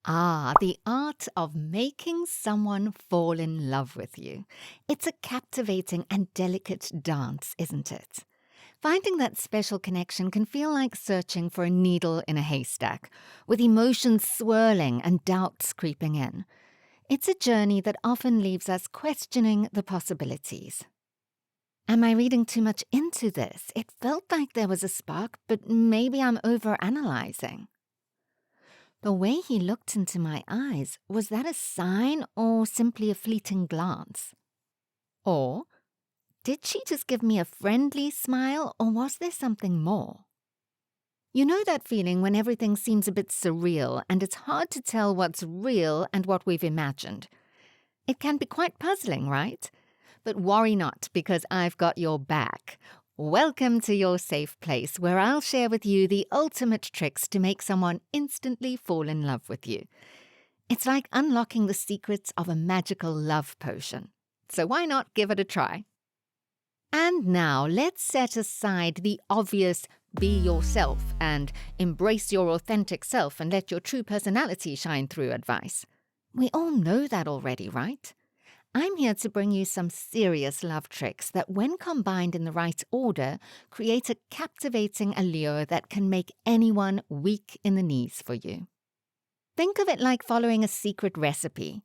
Ah, the art of making someone fall in love with you. It's a captivating and delicate dance, isn't it? Finding that special connection can feel like searching for a needle in a haystack, with emotions swirling and doubts creeping in. It's a journey that often leaves us questioning the possibilities. Am I reading too much into this? It felt like there was a spark, but maybe I'm overanalyzing. The way he looked into my eyes, was that a sign or simply a fleeting glance? Or did she just give me a friendly smile, or was there something more? You know that feeling when everything seems a bit surreal and it's hard to tell what's real and what we've imagined. It can be quite puzzling, right? But worry not, because I've got your back. Welcome to your safe place, where I'll share with you the ultimate tricks to make someone instantly fall in love with you. It's like unlocking the secrets of a magical love potion. So why not give it a try? And now let's set aside the obvious be yourself and embrace your authentic self and let your true personality shine through advice. We all know that already, right? I'm here to bring you some serious love tricks that, when combined in the right order, create a captivating allure that can make anyone weak in the knees for you. Think of it like following a secret recipe.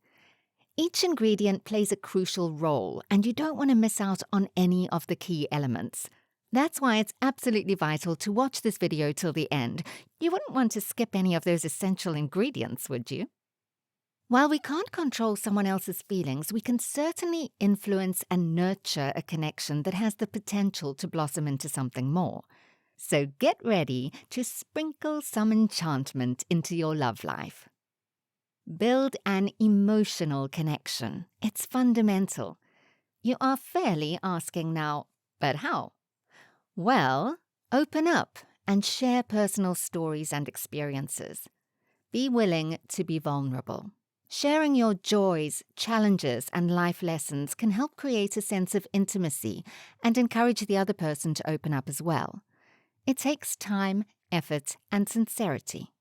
Each ingredient plays a crucial role, and you don't want to miss out on any of the key elements. That's why it's absolutely vital to watch this video till the end. You wouldn't want to skip any of those essential ingredients, would you? While we can't control someone else's feelings, we can certainly influence and nurture a connection that has the potential to blossom into something more. So get ready to sprinkle some enchantment into your love life. Build an emotional connection. It's fundamental. You are fairly asking now, but how? Well, open up and share personal stories and experiences. Be willing to be vulnerable. Sharing your joys, challenges, and life lessons can help create a sense of intimacy and encourage the other person to open up as well. It takes time, effort, and sincerity.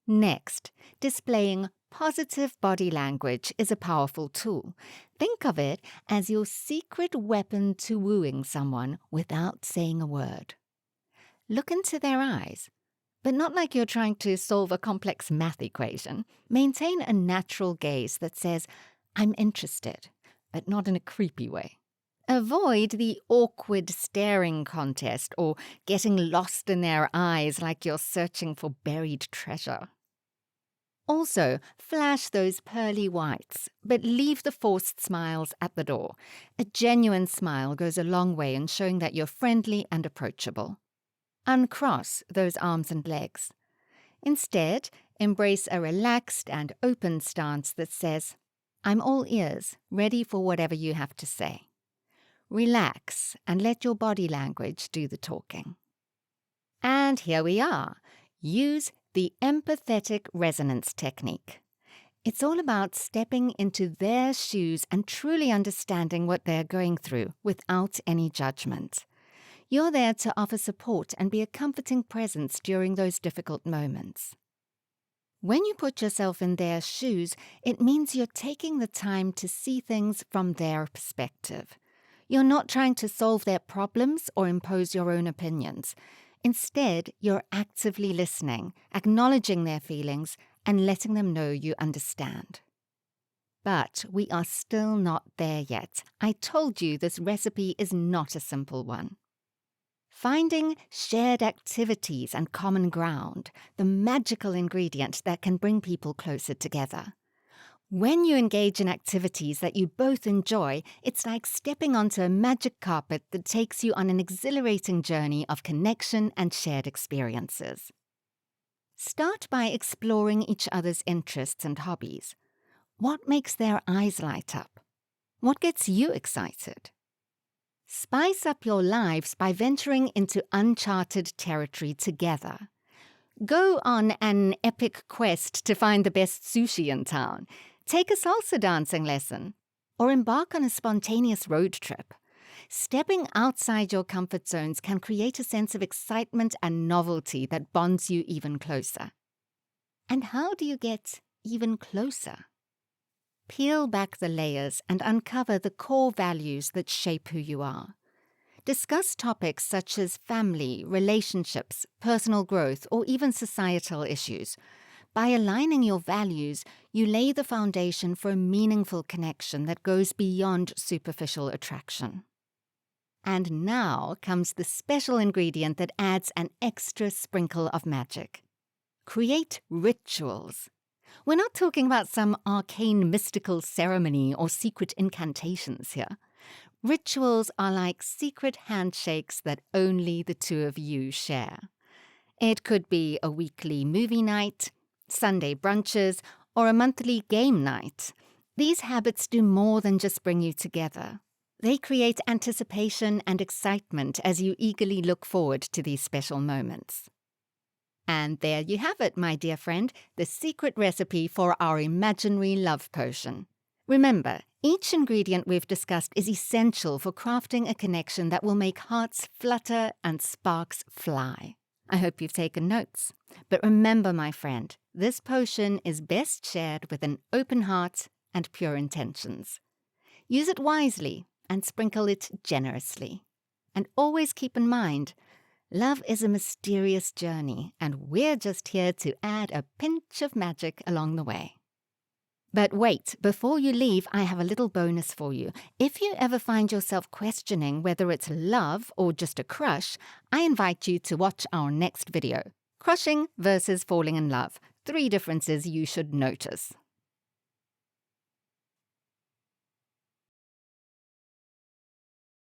Next, displaying positive body language is a powerful tool. Think of it as your secret weapon to wooing someone without saying a word. Look into their eyes, but not like you're trying to solve a complex math equation. Maintain a natural gaze that says, "I'm interested," but not in a creepy way. Avoid the awkward staring contest or getting lost in their eyes like you're searching for buried treasure. Also, flash those pearly whites, but leave the forced smiles at the door. A genuine smile goes a long way in showing that you're friendly and approachable. Uncross those arms and legs. Instead, embrace a relaxed and open stance that says, "I'm all ears, ready for whatever you have to say." Relax and let your body language do the talking. And here we are. Use the empathetic resonance technique. It's all about stepping into their shoes and truly understanding what they're going through without any judgment. You're there to offer support and be a comforting presence during those difficult moments. When you put yourself in their shoes, it means you're taking the time to see things from their perspective. You're not trying to solve their problems or impose your own opinions. Instead, you're actively listening, acknowledging their feelings, and letting them know you understand. But we are still not there yet. I told you this recipe is not a simple one. Finding shared activities and common ground, the magical ingredient that can bring people closer together. When you engage in activities that you both enjoy, it's like stepping onto a magic carpet that takes you on an exhilarating journey of connection and shared experiences. Start by exploring each other's interests and hobbies. What makes their eyes light up? What gets you excited? Spice up your lives by venturing into uncharted territory together. Go on an epic quest to find the best sushi in town. Take a salsa dancing lesson, or embark on a spontaneous road trip. Stepping outside your comfort zones can create a sense of excitement and novelty that bonds you even closer. And how do you get even closer? Peel back the layers and uncover the core values that shape who you are. Discuss topics such as family, relationships, personal growth, or even societal issues. By aligning your values, you lay the foundation for a meaningful connection that goes beyond superficial attraction. And now comes the special ingredient that adds an extra sprinkle of magic. Create rituals. We're not talking about some arcane mystical ceremony or secret incantations here. Rituals are like secret handshakes that only the two of you share. It could be a weekly movie night, Sunday brunches, or a monthly game night. These habits do more than just bring you together. They create anticipation and excitement as you eagerly look forward to these special moments. And there you have it, my dear friend, the secret recipe for our imaginary love potion. Remember, each ingredient we've discussed is essential for crafting a connection that will make hearts flutter and sparks fly. I hope you've taken notes. But remember, my friend, this potion is best shared with an open heart and pure intentions. Use it wisely and sprinkle it generously. And always keep in mind, love is a mysterious journey, and we're just here to add a pinch of magic along the way. But wait, before you leave, I have a little bonus for you. If you ever find yourself questioning whether it's love or just a crush, I invite you to watch our next video, Crushing versus Falling in Love, 3 differences you should notice.